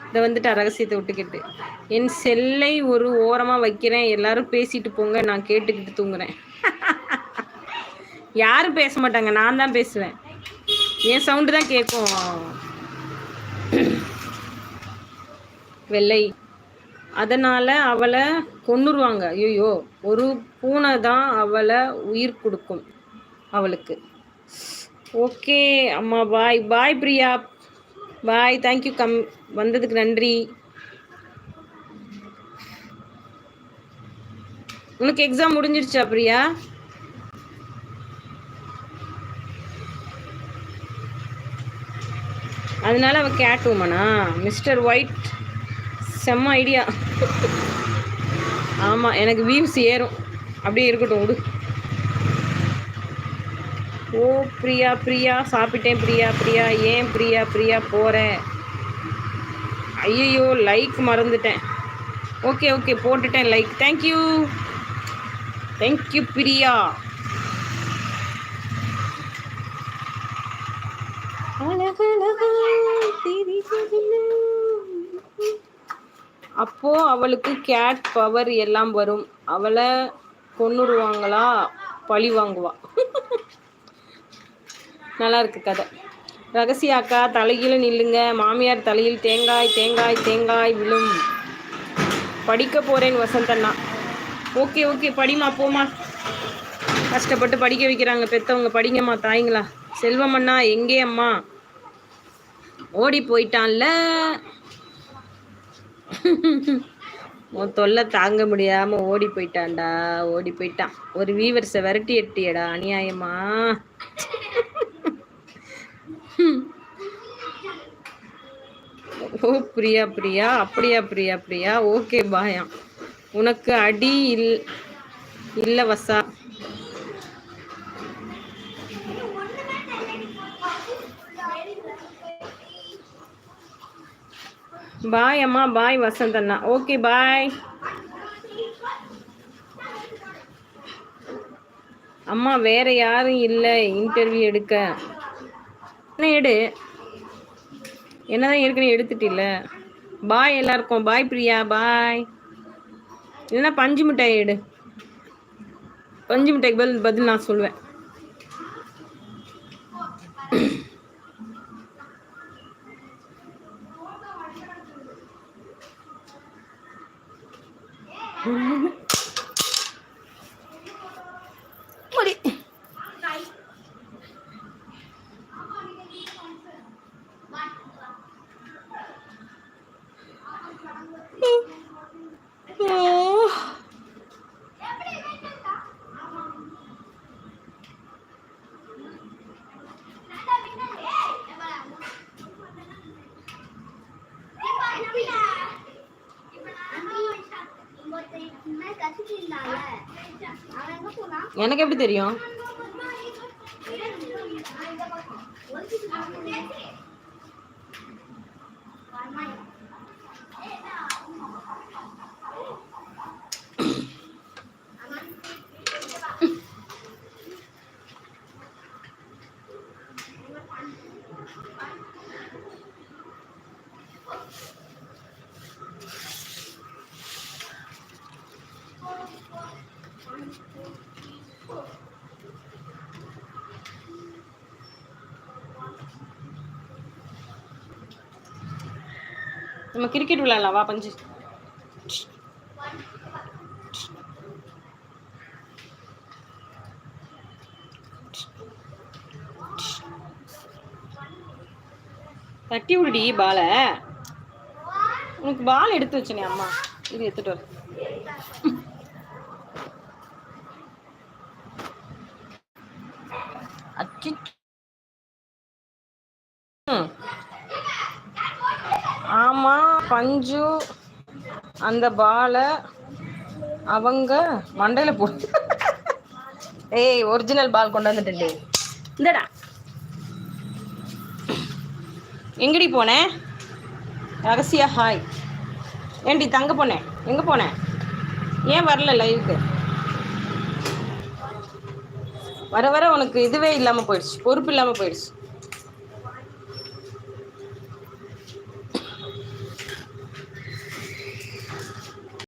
இதை வந்துட்டு ரகசியத்தை விட்டுக்கிட்டு என் செல்லை ஒரு ஓரமாக வைக்கிறேன், எல்லாரும் பேசிட்டு போங்க, நான் கேட்டுக்கிட்டு தூங்குறேன். யாரும் பேச மாட்டாங்க, நான் தான் பேசுவேன். என் சவுண்டு தான் கேட்கும். வெள்ளை அதனால அவளை கொன்னுருவாங்க. ஐயோ, ஒரு பூனை தான் அவளை உயிர் கொடுக்கும் அவளுக்கு. ஓகே அம்மா, பாய் பாய் பிரியா, பாய். தேங்க்யூ வந்ததுக்கு நன்றி. உனக்கு எக்ஸாம் முடிஞ்சிருச்சா பிரியா? அதனால அவ கேட் உமனா? மிஸ்டர் ஒயிட் செம்ம ஐடியா. ஆமாம், எனக்கு வியூஸ் ஏறும். அப்படியே இருக்கட்டும் விடு. ஓ பிரியா, பிரியா சாப்பிட்டேன். பிரியா, பிரியா ஏன் பிரியா, பிரியா போகிறேன்? ஐயோ, லைக் மறந்துட்டேன். ஓகே ஓகே, போட்டுட்டேன் லைக். Thank you thank you Priya. அப்போ அவளுக்கு கேட் பவர் எல்லாம் வரும். அவளை கொன்னுருவாங்களா, பழி வாங்குவா. நல்லா இருக்கு கதை. ரகசிய அக்கா தலைகீழ நில்லுங்க, மாமியார் தலையில் தேங்காய் தேங்காய் தேங்காய் விழும். படிக்க போறேன் வசந்தண்ணா. ஓகே ஓகே, படிமா போமா. கஷ்டப்பட்டு படிக்க வைக்கிறாங்க பெத்தவங்க, படிங்கம்மா தாய்ங்களா. செல்வமண்ணா எங்கே அம்மா? ஓடி போயிட்டான்ல. உன் தொல்லை தாங்க முடியாம ஓடி போயிட்டான்டா, ஓடி போயிட்டான். ஒரு வீவர்ஸை விரட்டி எட்டியடா, அநியாயமா. ஓ பிரியா, பிரியா அப்படியா? பிரியா, பிரியா ஓகே பாயா. உனக்கு அடி இல்ல வசா. பாய் அம்மா, பாய் வசந்த் அண்ணா. ஓகே பாய் அம்மா. வேற யாரும் இல்லை இன்டர்வியூ எடுக்க. என்ன எடு, என்னதான் ஏற்கனவே எடுத்துட்டு இல்லை. பாய் எல்லாருக்கும். பாய் பிரியா, பாய். இல்லைன்னா பஞ்சு மிட்டாய் எடு. பஞ்சு மிட்டாய்க்கு பதில் நான் சொல்லுவேன். எனக்கு எப்படி தெரியும்? நம்ம கிரிக்கெட் விளையாடலாம் வா பஞ்சு. தட்டி விடுடி பால. உனக்கு பால் எடுத்து வச்சனே அம்மா, இது எடுத்துட்டு வர. ஆமா பஞ்சு, அந்த பாலை அவங்க மண்டையில போட்டு. ஏய், ஒரிஜினல் பால் கொண்டு வந்துட்டேன். இந்தடா, எங்கடி போனேன்? ரகசிய ஹாய். ஏண்டி தங்க போனேன், எங்க போனேன்? ஏன் வரல லைவுக்கு? வர வர உனக்கு இதுவே இல்லாம போயிடுச்சு, பொறுப்பு இல்லாம போயிடுச்சு.